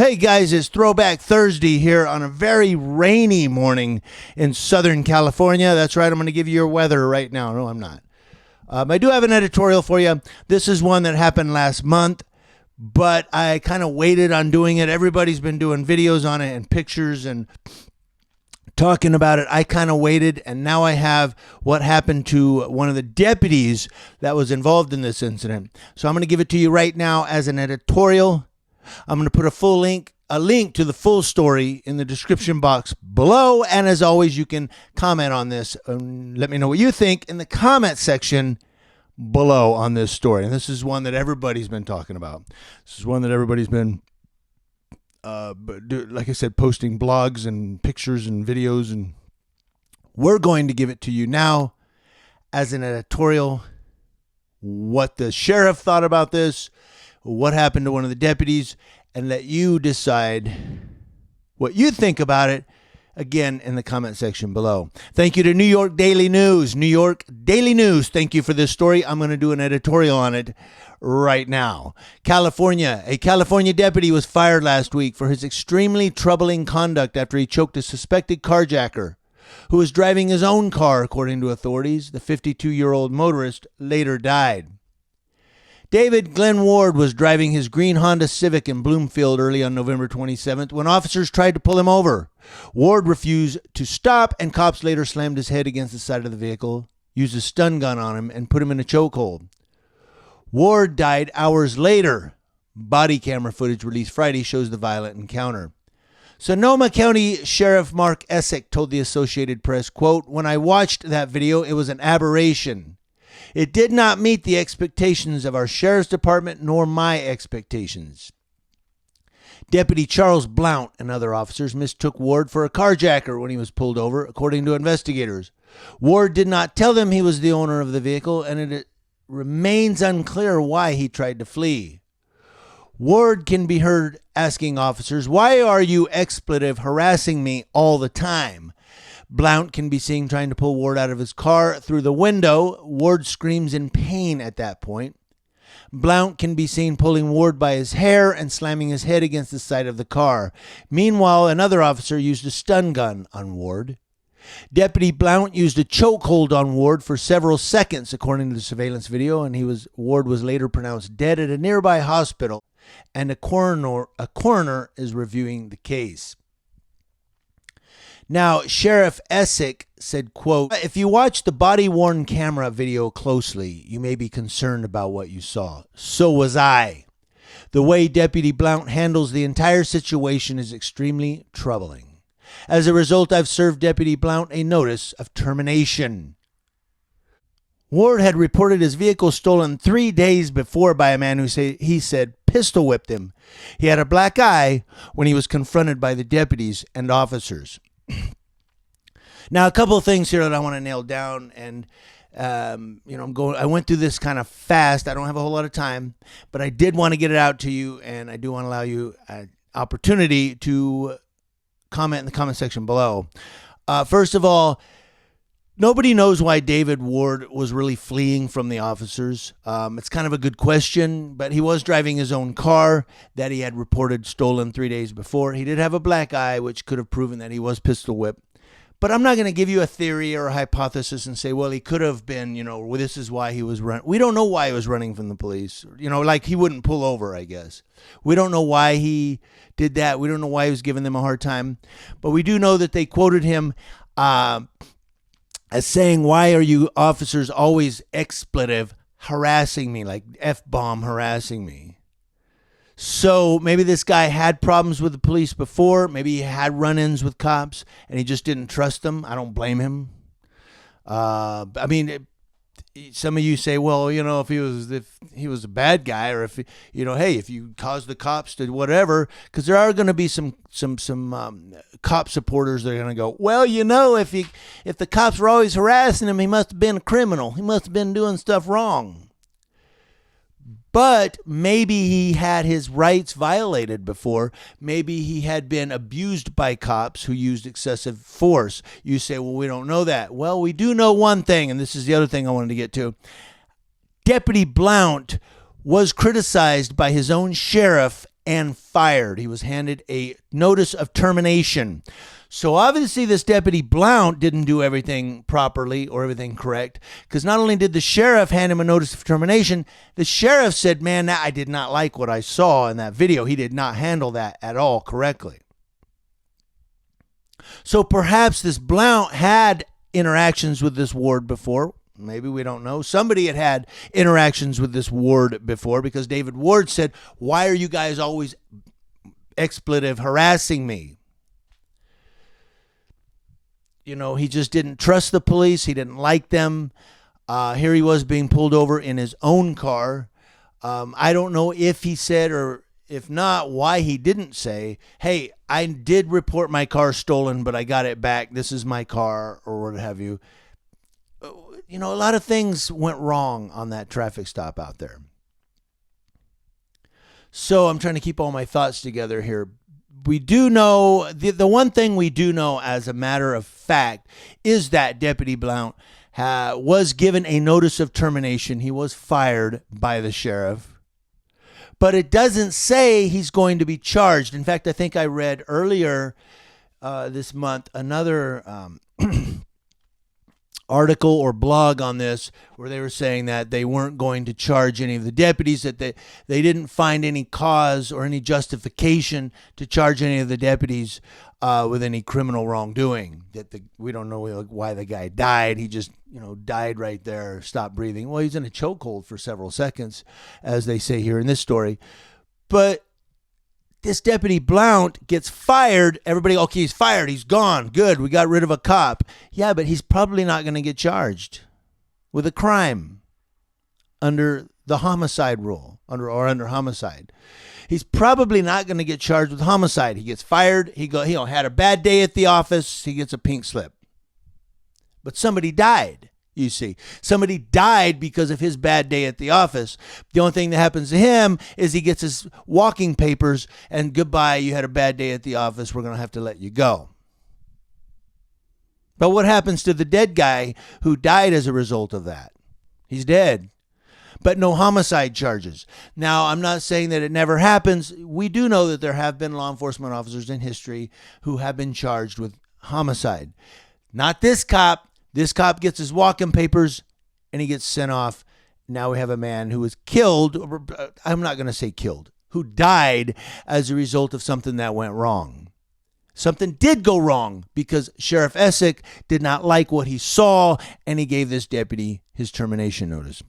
Hey guys, it's Throwback Thursday here on a very rainy morning in Southern California. That's right, I'm going to give you your weather right now. No, I'm not. I do have an editorial for you. This is one that happened last month, but I kind of waited on doing it. Everybody's been doing videos on it and pictures and talking about it. I kind of waited, and now I have what happened to one of the deputies that was involved in this incident. So I'm going to give it to you right now as an editorial. I'm going to put a link to the full story in the description box below. And as always, you can comment on this and let me know what you think in the comment section below on this story. And this is one that everybody's been talking about. This is one that everybody's been, like I said, posting blogs and pictures and videos. And we're going to give it to you now as an editorial, what the sheriff thought about this, what happened to one of the deputies, and let you decide what you think about it, again, in the comment section below. Thank you to New York Daily News. New York Daily News, thank you for this story. I'm going to do an editorial on it right now. California. A California deputy was fired last week for his extremely troubling conduct after he choked a suspected carjacker who was driving his own car, according to authorities. The 52-year-old motorist later died. David Glenn Ward was driving his green Honda Civic in Bloomfield early on November 27th when officers tried to pull him over. Ward refused to stop, and cops later slammed his head against the side of the vehicle, used a stun gun on him, and put him in a chokehold. Ward died hours later. Body camera footage released Friday shows the violent encounter. Sonoma County Sheriff Mark Essick told the Associated Press, quote, "When I watched that video, it was an aberration. It did not meet the expectations of our sheriff's department nor my expectations." Deputy Charles Blount and other officers mistook Ward for a carjacker when he was pulled over, according to investigators. Ward did not tell them he was the owner of the vehicle, and it remains unclear why he tried to flee. Ward can be heard asking officers, "Why are you expletive harassing me all the time?" Blount can be seen trying to pull Ward out of his car through the window. Ward screams in pain at that point. Blount can be seen pulling Ward by his hair and slamming his head against the side of the car. Meanwhile, another officer used a stun gun on Ward. Deputy Blount used a chokehold on Ward for several seconds, according to the surveillance video, and Ward was later pronounced dead at a nearby hospital, and a coroner is reviewing the case. Now, Sheriff Essick said, quote, "If you watch the body-worn camera video closely, you may be concerned about what you saw. So was I. The way Deputy Blount handles the entire situation is extremely troubling. As a result, I've served Deputy Blount a notice of termination." Ward had reported his vehicle stolen 3 days before by a man who he said pistol whipped him. He had a black eye when he was confronted by the deputies and officers. Now, a couple of things here that I want to nail down, and I went through this kind of fast. I don't have a whole lot of time, but I did want to get it out to you, and I do want to allow you an opportunity to comment in the comment section below. First of all, nobody knows why David Ward was really fleeing from the officers. It's kind of a good question, but he was driving his own car that he had reported stolen 3 days before. He did have a black eye, which could have proven that he was pistol whipped. But I'm not going to give you a theory or a hypothesis and say, well, he could have been, this is why he was running. We don't know why he was running from the police. Like he wouldn't pull over, I guess. We don't know why he did that. We don't know why he was giving them a hard time. But we do know that they quoted him as saying, "Why are you officers always expletive harassing me, like F-bomb harassing me?" So maybe this guy had problems with the police before. Maybe he had run-ins with cops and he just didn't trust them. I don't blame him. Some of you say, well, if he was a bad guy, or if if you cause the cops to whatever, because there are going to be some cop supporters that are going to go, well, if the cops were always harassing him, he must have been a criminal. He must have been doing stuff wrong. But maybe he had his rights violated before. Maybe he had been abused by cops who used excessive force. You say, well, we don't know that. Well, we do know one thing, and this is the other thing I wanted to get to. Deputy Blount was criticized by his own sheriff and fired. He was handed a notice of termination. So obviously this Deputy Blount didn't do everything properly or everything correct, because not only did the sheriff hand him a notice of termination, the sheriff said, man, I did not like what I saw in that video. He did not handle that at all correctly. So perhaps this Blount had interactions with this ward before. Maybe, we don't know. Somebody had interactions with this ward before, because David Ward said, why are you guys always expletive harassing me? You know, he just didn't trust the police. He didn't like them. Here he was being pulled over in his own car. I don't know if he said, or if not, why he didn't say, hey, I did report my car stolen, but I got it back. This is my car, or what have you. You know, a lot of things went wrong on that traffic stop out there. So I'm trying to keep all my thoughts together here. We do know, the one thing we do know as a matter of fact is that Deputy Blount was given a notice of termination. He was fired by the sheriff. But it doesn't say he's going to be charged. In fact, I think I read earlier this month another article or blog on this where they were saying that they weren't going to charge any of the deputies, that they didn't find any cause or any justification to charge any of the deputies with any criminal wrongdoing. We don't know why the guy died. He just, died right there, stopped breathing. Well, he's in a chokehold for several seconds, as they say here in this story. But this Deputy Blount gets fired. Everybody, okay, he's fired. He's gone. Good. We got rid of a cop. Yeah, but he's probably not going to get charged with a crime under the homicide rule, under homicide. He's probably not going to get charged with homicide. He gets fired. He had a bad day at the office. He gets a pink slip. But somebody died. You see, somebody died because of his bad day at the office. The only thing that happens to him is he gets his walking papers and goodbye. You had a bad day at the office. We're going to have to let you go. But what happens to the dead guy who died as a result of that? He's dead, but no homicide charges. Now, I'm not saying that it never happens. We do know that there have been law enforcement officers in history who have been charged with homicide. Not this cop. This cop gets his walking papers and he gets sent off. Now we have a man who was killed. I'm not going to say killed, who died as a result of something that went wrong. Something did go wrong because Sheriff Essick did not like what he saw, and he gave this deputy his termination notice.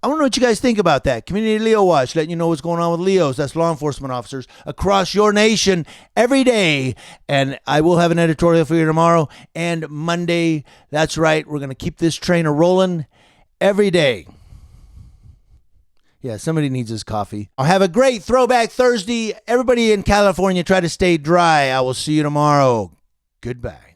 I want to know what you guys think about that. Community Leo Watch, letting you know what's going on with Leos. That's law enforcement officers across your nation every day. And I will have an editorial for you tomorrow and Monday. That's right. We're going to keep this train a-rolling every day. Yeah, somebody needs his coffee. I'll have a great Throwback Thursday. Everybody in California, try to stay dry. I will see you tomorrow. Goodbye.